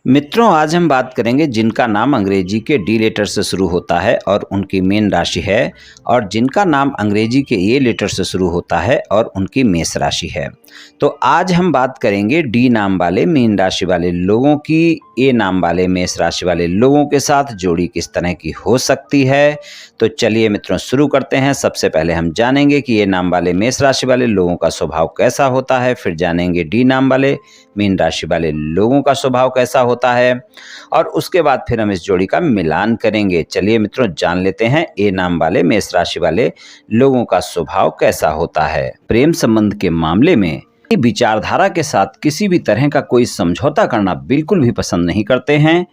मित्रों, आज हम बात करेंगे जिनका नाम अंग्रेजी के डी लेटर से शुरू होता है और उनकी मीन राशि है, और जिनका नाम अंग्रेजी के ए लेटर से शुरू होता है और उनकी मेष राशि है। तो आज हम बात करेंगे डी नाम वाले मीन राशि वाले लोगों की ए नाम वाले मेष राशि वाले लोगों के साथ जोड़ी किस तरह की हो सकती है। तो चलिए मित्रों, शुरू करते हैं। सबसे पहले हम जानेंगे कि ए नाम वाले मेष राशि वाले लोगों का स्वभाव कैसा होता है, फिर जानेंगे डी नाम वाले मीन राशि वाले लोगों का स्वभाव कैसा होता है, और उसके बाद फिर हम इस जोड़ी का मिलान करेंगे। चलिए मित्रों, जान लेते हैं ए नाम वाले मेष राशि वाले लोगों का स्वभाव कैसा होता है। प्रेम संबंध के मामले में विचारधारा के साथ किसी भी तरह का कोई समझौता करना बिल्कुल भी पसंद नहीं करते हैं।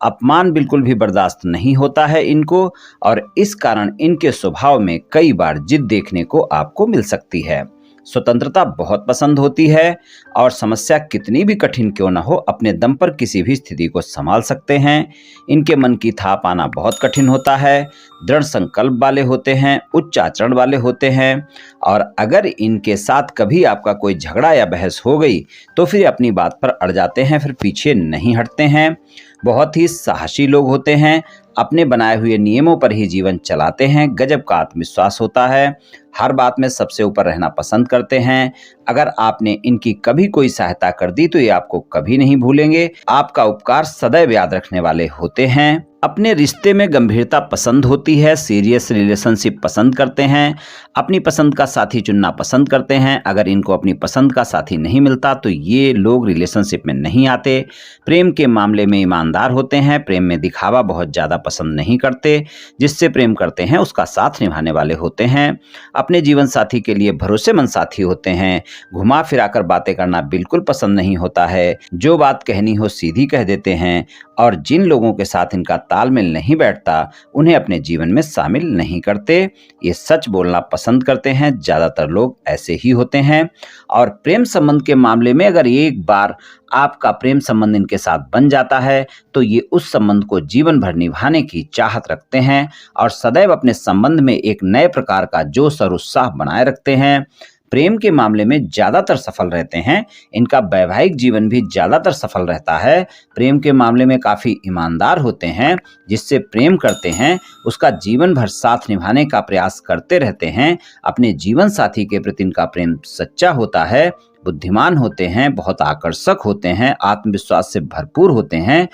अपमान बिल्कुल भी बर्दाश्त नहीं होता है इनको, और इस कारण इनके स्वभाव में कई बार जिद देखने को आपको मिल सकती है। स्वतंत्रता बहुत पसंद होती है, और समस्या कितनी भी कठिन क्यों न हो, अपने दम पर किसी भी स्थिति को संभाल सकते हैं। इनके मन की था पाना बहुत कठिन होता है, दृढ़ संकल्प वाले होते हैं, उच्च आचरण वाले होते हैं, और अगर इनके साथ कभी आपका कोई झगड़ा या बहस हो गई तो फिर अपनी बात पर अड़ जाते हैं, फिर पीछे नहीं हटते हैं। बहुत ही साहसी लोग होते हैं, अपने बनाए हुए नियमों पर ही जीवन चलाते हैं। गजब का आत्मविश्वास होता है, हर बात में सबसे ऊपर रहना पसंद करते हैं। अगर आपने इनकी कभी कोई सहायता कर दी तो ये आपको कभी नहीं भूलेंगे। आपका उपकार सदैव याद रखने वाले होते हैं। अपने रिश्ते में गंभीरता पसंद होती है, सीरियस रिलेशनशिप पसंद करते हैं, अपनी पसंद का साथी चुनना पसंद करते हैं। अगर इनको अपनी पसंद का साथी नहीं मिलता तो ये लोग रिलेशनशिप में नहीं आते। प्रेम के मामले में ईमानदार होते हैं, प्रेम में दिखावा बहुत ज़्यादा पसंद नहीं करते। जिससे प्रेम करते हैं उसका साथ निभाने वाले होते हैं। अपने जीवन साथी के लिए भरोसेमंद साथी होते हैं। घुमा फिराकर बातें करना बिल्कुल पसंद नहीं होता है, जो बात कहनी हो सीधी कह देते हैं, और जिन लोगों के साथ इनका तालमेल नहीं बैठता उन्हें अपने जीवन में शामिल नहीं करते। ये सच बोलना पसंद करते हैं, ज़्यादातर लोग ऐसे ही होते हैं। और प्रेम संबंध के मामले में अगर एक बार आपका प्रेम संबंध इनके साथ बन जाता है तो ये उस संबंध को जीवन भर निभाने की चाहत रखते हैं, और सदैव अपने संबंध में एक नए प्रकार का जोश और उत्साह बनाए रखते हैं। प्रेम के मामले में ज़्यादातर सफल रहते हैं। इनका वैवाहिक जीवन भी ज़्यादातर सफल रहता है। प्रेम के मामले में काफ़ी ईमानदार होते हैं, जिससे प्रेम करते हैं उसका जीवन भर साथ निभाने का प्रयास करते रहते हैं। अपने जीवन साथी के प्रति इनका प्रेम सच्चा होता है। बुद्धिमान होते हैं, बहुत आकर्षक होते हैं, आत्मविश्वास से भरपूर होते हैं,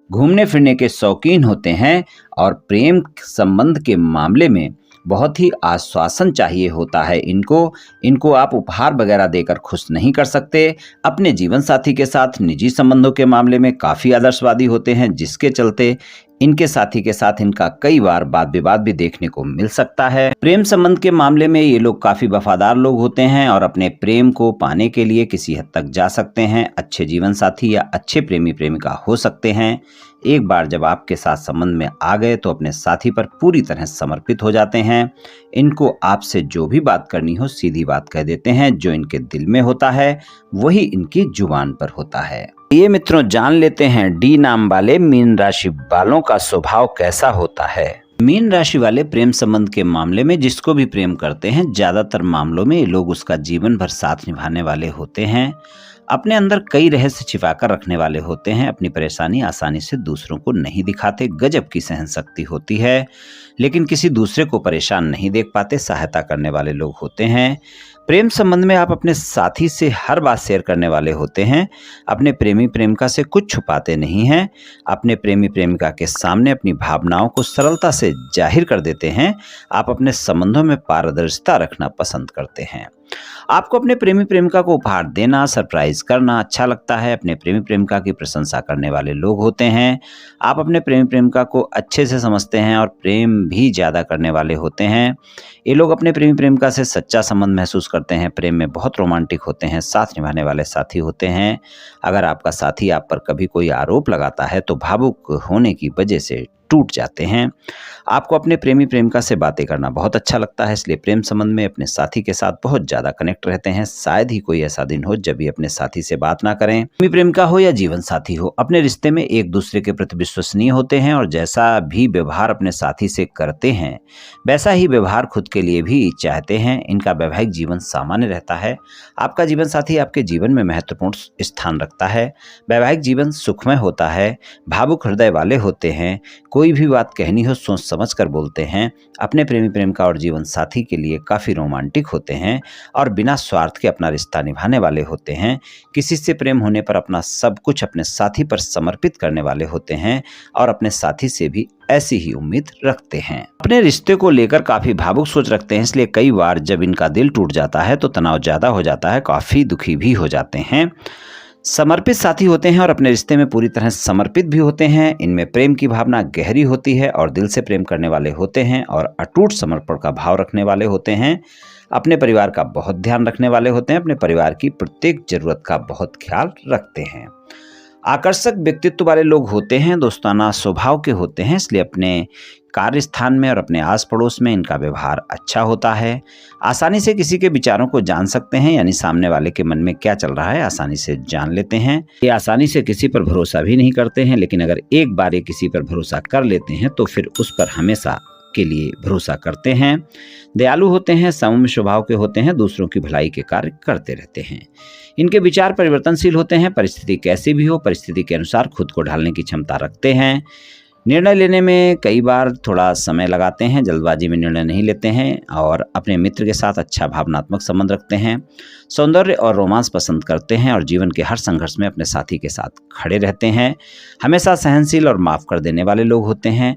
घूमने फिरने के शौकीन होते हैं, और प्रेम संबंध के मामले में बहुत ही आश्वासन चाहिए होता है इनको आप उपहार वगैरह देकर खुश नहीं कर सकते। अपने जीवन साथी के साथ निजी संबंधों के मामले में काफ़ी आदर्शवादी होते हैं, जिसके चलते इनके साथी के साथ इनका कई बार वाद विवाद भी देखने को मिल सकता है। प्रेम संबंध के मामले में ये लोग काफ़ी वफादार लोग होते हैं, और अपने प्रेम को पाने के लिए किसी हद तक जा सकते हैं। अच्छे जीवन साथी या अच्छे प्रेमी प्रेमिका हो सकते हैं। एक बार जब आपके साथ संबंध में आ गए तो अपने साथी पर पूरी तरह समर्पित हो जाते हैं। इनको आपसे जो भी बात करनी हो सीधी बात कह देते हैं, जो इनके दिल में होता है वही इनकी जुबान पर होता है। ये मित्रों, जान लेते हैं डी नाम वाले मीन राशि वालों का स्वभाव कैसा होता है। मीन राशि वाले प्रेम संबंध के मामले में जिसको भी प्रेम करते हैं, ज्यादातर मामलों में ये लोग उसका जीवन भर साथ निभाने वाले होते हैं। अपने अंदर कई रहस्य छिपाकर रखने वाले होते हैं। अपनी परेशानी आसानी से दूसरों को नहीं दिखाते। गजब की सहनशक्ति होती है, लेकिन किसी दूसरे को परेशान नहीं देख पाते। सहायता करने वाले लोग होते हैं। प्रेम संबंध में आप अपने साथी से हर बात शेयर करने वाले होते हैं। अपने प्रेमी प्रेमिका से कुछ छुपाते नहीं हैं। अपने प्रेमी प्रेमिका के सामने अपनी भावनाओं को सरलता से जाहिर कर देते हैं। आप अपने संबंधों में पारदर्शिता रखना पसंद करते हैं। आपको अपने प्रेमी प्रेमिका को उपहार देना, सरप्राइज करना अच्छा लगता है। अपने प्रेमी प्रेमिका की प्रशंसा करने वाले लोग होते हैं। आप अपने प्रेमी प्रेमिका को अच्छे से समझते हैं और प्रेम भी ज़्यादा करने वाले होते हैं। ये लोग अपने प्रेमी प्रेमिका से सच्चा संबंध महसूस करते हैं। प्रेम में बहुत रोमांटिक होते हैं, साथ निभाने वाले साथी होते हैं। अगर आपका साथी आप पर कभी कोई आरोप लगाता है तो भावुक होने की वजह से टूट जाते हैं। आपको अपने प्रेमी प्रेमिका से बातें करना बहुत अच्छा लगता है, इसलिए प्रेम संबंध में अपने साथी के साथ बहुत ज़्यादा कनेक्ट रहते हैं। शायद ही कोई ऐसा दिन हो जब भी अपने साथी से बात ना करें। प्रेमी प्रेमिका हो या जीवन साथी हो, अपने रिश्ते में एक दूसरे के प्रति विश्वसनीय होते हैं और जैसा भी व्यवहार अपने साथी से करते हैं वैसा ही व्यवहार खुद के लिए भी चाहते हैं। इनका वैवाहिक जीवन सामान्य रहता है। आपका जीवन साथी आपके जीवन में महत्वपूर्ण स्थान रखता है। वैवाहिक जीवन सुखमय होता है। भावुक हृदय वाले होते हैं। कोई भी बात कहनी हो सोच समझ कर बोलते हैं। अपने प्रेमी प्रेमिका और जीवन साथी के लिए काफ़ी रोमांटिक होते हैं और बिना स्वार्थ के अपना रिश्ता निभाने वाले होते हैं। किसी से प्रेम होने पर अपना सब कुछ अपने साथी पर समर्पित करने वाले होते हैं और अपने साथी से भी ऐसी ही उम्मीद रखते हैं। अपने रिश्ते को लेकर काफ़ी भावुक सोच रखते हैं, इसलिए कई बार जब इनका दिल टूट जाता है तो तनाव ज़्यादा हो जाता है, काफ़ी दुखी भी हो जाते हैं। समर्पित साथी होते हैं और अपने रिश्ते में पूरी तरह समर्पित भी होते हैं। इनमें प्रेम की भावना गहरी होती है और दिल से प्रेम करने वाले होते हैं और अटूट समर्पण का भाव रखने वाले होते हैं। अपने परिवार का बहुत ध्यान रखने वाले होते हैं। अपने परिवार की प्रत्येक जरूरत का बहुत ख्याल रखते हैं। आकर्षक व्यक्तित्व वाले लोग होते हैं, दोस्ताना स्वभाव के होते हैं, इसलिए अपने कार्य स्थान में और अपने आस पड़ोस में इनका व्यवहार अच्छा होता है। आसानी से किसी के विचारों को जान सकते हैं, यानी सामने वाले के मन में क्या चल रहा है आसानी से जान लेते हैं। ये आसानी से किसी पर भरोसा भी नहीं करते हैं, लेकिन अगर एक बार ये किसी पर भरोसा कर लेते हैं तो फिर उस पर हमेशा के लिए भरोसा करते हैं। दयालु होते हैं, सौम्य स्वभाव के होते हैं, दूसरों की भलाई के कार्य करते रहते हैं। इनके विचार परिवर्तनशील होते हैं। परिस्थिति कैसी भी हो, परिस्थिति के अनुसार खुद को ढालने की क्षमता रखते हैं। निर्णय लेने में कई बार थोड़ा समय लगाते हैं, जल्दबाजी में निर्णय नहीं लेते हैं और अपने मित्र के साथ अच्छा भावनात्मक संबंध रखते हैं। सौंदर्य और रोमांस पसंद करते हैं और जीवन के हर संघर्ष में अपने साथी के साथ खड़े रहते हैं। हमेशा सहनशील और माफ़ कर देने वाले लोग होते हैं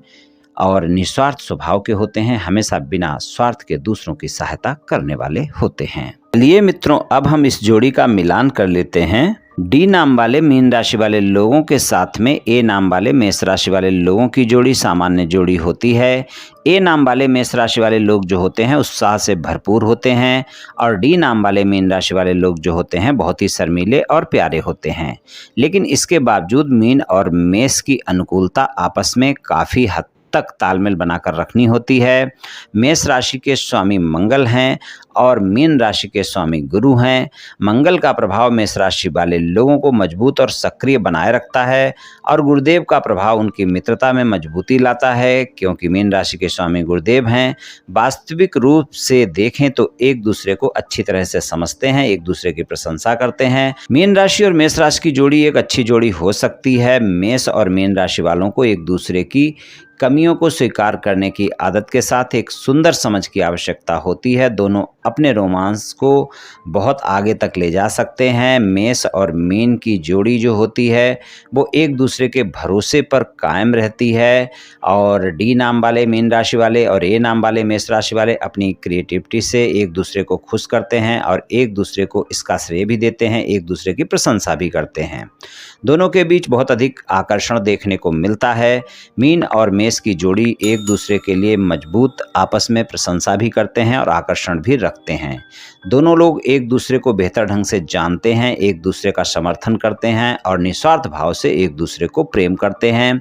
और निस्वार्थ स्वभाव के होते हैं। हमेशा बिना स्वार्थ के दूसरों की सहायता करने वाले होते हैं। चलिए मित्रों, अब हम इस जोड़ी का मिलान कर लेते हैं। डी नाम वाले मीन राशि वाले लोगों के साथ में ए नाम वाले मेष राशि वाले लोगों की जोड़ी सामान्य जोड़ी होती है। ए नाम वाले मेष राशि वाले लोग जो होते हैं उत्साह से भरपूर होते हैं और डी नाम वाले मीन राशि वाले लोग जो होते हैं बहुत ही शर्मीले और प्यारे होते हैं। लेकिन इसके बावजूद मीन और मेष की अनुकूलता आपस में काफ़ी हद तक तालमेल बनाकर रखनी होती है। मेष राशि के स्वामी मंगल हैं और मीन राशि के स्वामी गुरु हैं। मंगल का प्रभाव मेष राशि वाले लोगों को मजबूत और सक्रिय बनाए रखता है और गुरुदेव का प्रभाव उनकी मित्रता में मजबूती लाता है। क्योंकि मीन राशि के स्वामी गुरुदेव हैं, वास्तविक रूप से देखें तो एक दूसरे को अच्छी तरह से समझते हैं, एक दूसरे की प्रशंसा करते हैं। मीन राशि और मेष राशि की जोड़ी एक अच्छी जोड़ी हो सकती है। मेष और मीन राशि वालों को एक दूसरे की कमियों को स्वीकार करने की आदत के साथ एक सुंदर समझ की आवश्यकता होती है। दोनों अपने रोमांस को बहुत आगे तक ले जा सकते हैं। मेष और मीन की जोड़ी जो होती है वो एक दूसरे के भरोसे पर कायम रहती है और डी नाम वाले मीन राशि वाले और ए नाम वाले मेष राशि वाले अपनी क्रिएटिविटी से एक दूसरे को खुश करते हैं और एक दूसरे को इसका श्रेय भी देते हैं, एक दूसरे की प्रशंसा भी करते हैं। दोनों के बीच बहुत अधिक आकर्षण देखने को मिलता है। मीन और मेष की जोड़ी एक दूसरे के लिए मजबूत आपस में प्रशंसा भी करते हैं और आकर्षण भी रखते हैं। दोनों लोग एक दूसरे को बेहतर ढंग से जानते हैं, एक दूसरे का समर्थन करते हैं और निस्वार्थ भाव से एक दूसरे को प्रेम करते हैं।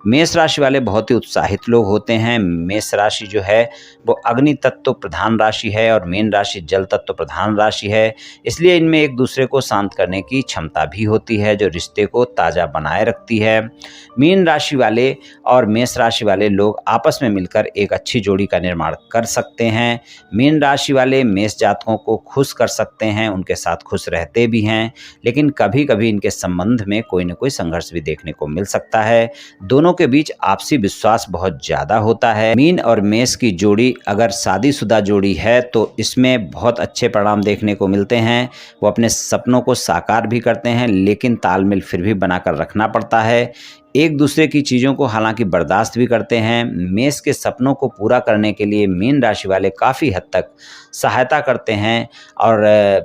मेष राशि वाले बहुत ही उत्साहित लोग होते हैं। मेष राशि जो है वो अग्नि तत्व प्रधान राशि है और मीन राशि जल तत्व प्रधान राशि है, इसलिए इनमें एक दूसरे को शांत करने की क्षमता भी होती है जो रिश्ते को ताज़ा बनाए रखती है। मीन राशि वाले और मेष राशि वाले लोग आपस में मिलकर एक अच्छी जोड़ी का निर्माण कर सकते हैं। मीन राशि वाले मेष जातकों को खुश कर सकते हैं, उनके साथ खुश रहते भी हैं, लेकिन कभी कभी इनके संबंध में कोई न कोई संघर्ष भी देखने को मिल सकता है। दोनों के बीच आपसी विश्वास बहुत ज़्यादा होता है। मीन और मेष की जोड़ी अगर शादीशुदा जोड़ी है तो इसमें बहुत अच्छे परिणाम देखने को मिलते हैं। वो अपने सपनों को साकार भी करते हैं, लेकिन तालमेल फिर भी बनाकर रखना पड़ता है। एक दूसरे की चीज़ों को हालांकि बर्दाश्त भी करते हैं। मेष के सपनों को पूरा करने के लिए मीन राशि वाले काफ़ी हद तक सहायता करते हैं। और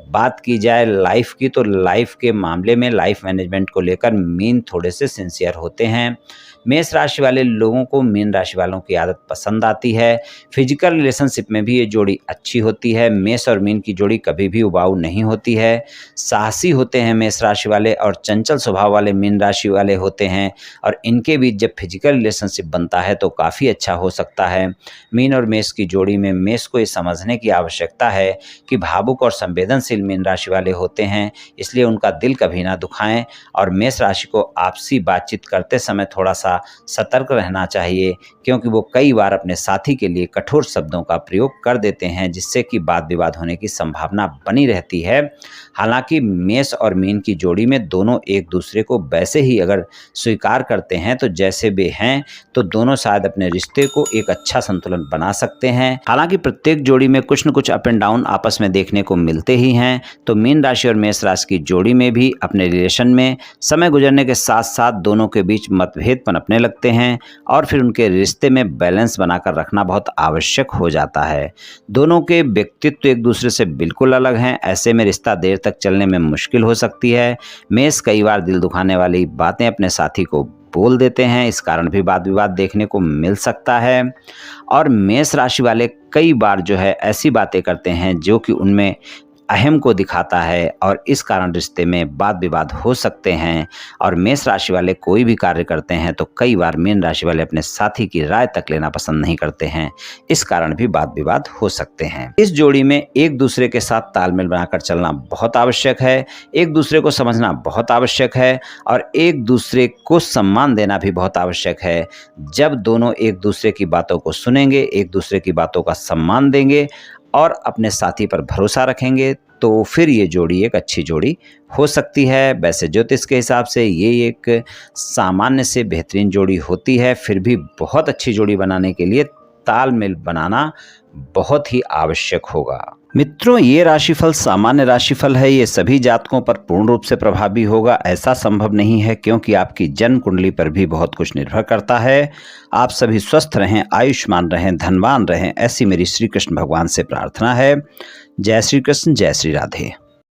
बात की जाए लाइफ की तो लाइफ के मामले में लाइफ मैनेजमेंट को लेकर मीन थोड़े से सिंसियर होते हैं। मेष राशि वाले लोगों को मीन राशि वालों की आदत पसंद आती है। फिजिकल रिलेशनशिप में भी ये जोड़ी अच्छी होती है। मेष और मीन की जोड़ी कभी भी उबाऊ नहीं होती है। साहसी होते हैं मेष राशि वाले और चंचल स्वभाव वाले मीन राशि वाले होते हैं, और इनके बीच जब फिजिकल रिलेशनशिप बनता है तो काफ़ी अच्छा हो सकता है। मीन और मेष की जोड़ी में मेष को ये समझने की आवश्यकता है कि भावुक और संवेदनशील मीन राशि वाले होते हैं, इसलिए उनका दिल कभी ना दुखाएं। और मेष राशि को आपसी बातचीत करते समय थोड़ा सा सतर्क रहना चाहिए, क्योंकि वो कई बार अपने साथी के लिए कठोर शब्दों का प्रयोग कर देते हैं, जिससे कि वाद विवाद होने की संभावना बनी रहती है। हालांकि मेष और मीन की जोड़ी में दोनों एक दूसरे को वैसे ही अगर स्वीकार करते हैं तो जैसे वे हैं, तो दोनों शायद अपने रिश्ते को एक अच्छा संतुलन बना सकते हैं। हालांकि प्रत्येक जोड़ी में कुछ न कुछ अप एंड डाउन आपस में देखने को मिलते ही हैं। तो मीन राशि और मेष राशि की जोड़ी में भी अपने रिलेशन में समय गुजरने के साथ साथ दोनों के बीच मतभेद पनपने लगते हैं, और फिर उनके रिश्ते में बैलेंस बनाकर रखना बहुत आवश्यक हो जाता है। दोनों के व्यक्तित्व एक दूसरे से बिल्कुल अलग हैं, ऐसे में रिश्ता देर तक चलने में मुश्किल हो सकती है। मेष कई बार दिल दुखाने वाली बातें अपने साथी को बोल देते हैं, इस कारण भी वाद विवाद देखने को मिल सकता है। और मेष राशि वाले कई बार जो है ऐसी बातें करते हैं जो कि उनमें अहम को दिखाता है, और इस कारण रिश्ते में वाद विवाद हो सकते हैं। और मेष राशि वाले कोई भी कार्य करते हैं तो कई बार मीन राशि वाले अपने साथी की राय तक लेना पसंद नहीं करते हैं, इस कारण भी वाद विवाद हो सकते हैं। इस जोड़ी में एक दूसरे के साथ तालमेल बनाकर चलना बहुत आवश्यक है, एक दूसरे को समझना बहुत आवश्यक है, और एक दूसरे को सम्मान देना भी बहुत आवश्यक है। जब दोनों एक दूसरे की बातों को सुनेंगे, एक दूसरे की बातों का सम्मान देंगे और अपने साथी पर भरोसा रखेंगे, तो फिर ये जोड़ी एक अच्छी जोड़ी हो सकती है। वैसे ज्योतिष के हिसाब से ये एक सामान्य से बेहतरीन जोड़ी होती है, फिर भी बहुत अच्छी जोड़ी बनाने के लिए तालमेल बनाना बहुत ही आवश्यक होगा। मित्रों, ये राशिफल सामान्य राशिफल है, ये सभी जातकों पर पूर्ण रूप से प्रभावी होगा ऐसा संभव नहीं है, क्योंकि आपकी जन्म कुंडली पर भी बहुत कुछ निर्भर करता है। आप सभी स्वस्थ रहें, आयुष्मान रहें, धनवान रहें, ऐसी मेरी श्री कृष्ण भगवान से प्रार्थना है। जय श्री कृष्ण, जय श्री राधे।